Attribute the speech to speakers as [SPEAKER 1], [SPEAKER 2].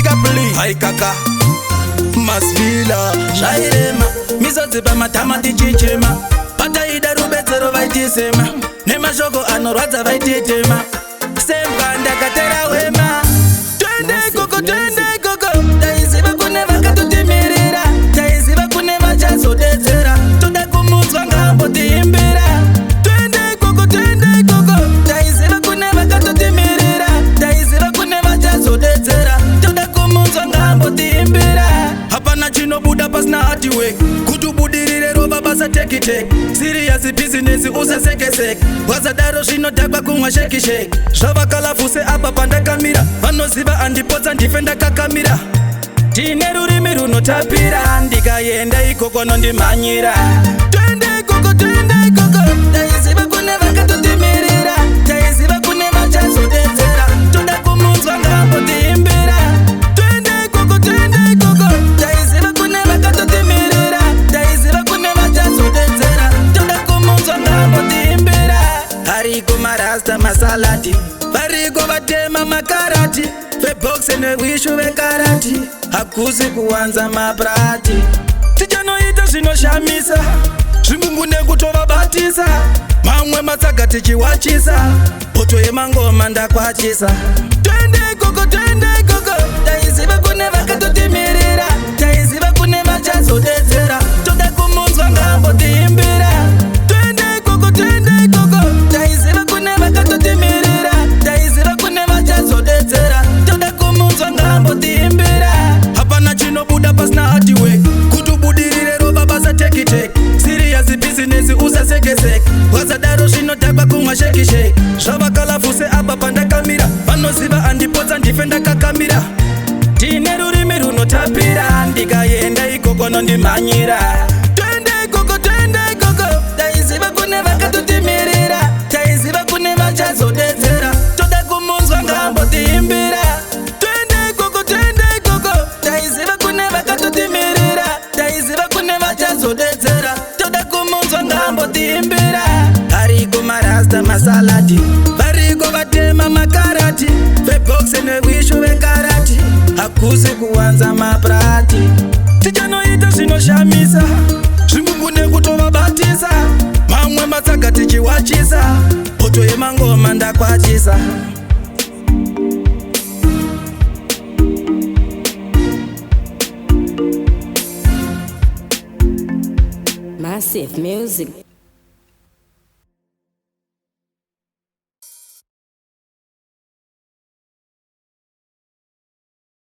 [SPEAKER 1] big up Lee. Hai kaka Masvila Shairema Mizodzipa matama tichichema Pataida rubetsero vaitisema Nemashoko anorwadza vaititema Semba ndakatera wema Twende koko Taiziva kune vakatotimirira Taiziva kune vachazodetsera Toda kumutswa ngambo tiimbira Twende koko Taiziva kune vakatotimirira Taiziva kune vachazodetsera Toda kumutswa ngambo tiimbira Hapana chinobuda pasina hard work Kutubudirire roba basa take it Serious business usasekeseke Wazadaro zvinodhakwa kumwa shake Zvavakalafuse apa pandakamira Vanoziva andipotsa ndifenda kakamira Tine rurimi runotapira Ndikaenda ikoko nondimhanyira Twende koko Taiziva kune vakatotimirira Taiziva kune vachazodetsera Toda kumutswa ngambo tiimbira Twende koko Taiziva kune vakatotimirira Taiziva kune vachazodetsera Toda kumutswa ngambo tiimbira Hariko marasta masalati Variko vatema makarati Veboxe newishu vekarati Hakuzi kuwanza maprati Tichanoita zvinoshamisa Zvimbungu nekutovabatisa Mamwe matsaga tichiwachisa Poto yemangoma ndakwachisa Twende koko Taiziva kune vakatotimirira Taiziva kune vachazodetsera Toda kumutswa ngambo tiimbira Twende koko Taiziva kune vakatotimirira Taiziva kune vachazodetsera Toda kumutswa ngambo tiimbira Hapana chinobuda pasina hard work Kutubudirire roba basa take it Serious business usasekeseke Wazadaro zvinodhakwa kumwa shake Zvavakalafuse apa pandakamira Vanoziva andipotsa ndifenda kakamira Tine rurimi runotapira Ndikaenda ikoko nondimhanyira Twende koko Taiziva kune vakatotimirira Taiziva kune vachazodetsera Toda kumutswa ngambo tiimbira Twende koko Taiziva kune vakatotimirira Taiziva kune vachazodetsera Toda kumutswa ngambo tiimbira Hariko marasta masalati Variko vatema makarati Veboxe newishu vekarati Hakuzi kuwanza maprati Tichanoita zvinoshamisa Zvimbungu nekutovabatisa Mamwe matsaga tichiwachisa Poto yemangoma ndakwachisa
[SPEAKER 2] Massive music.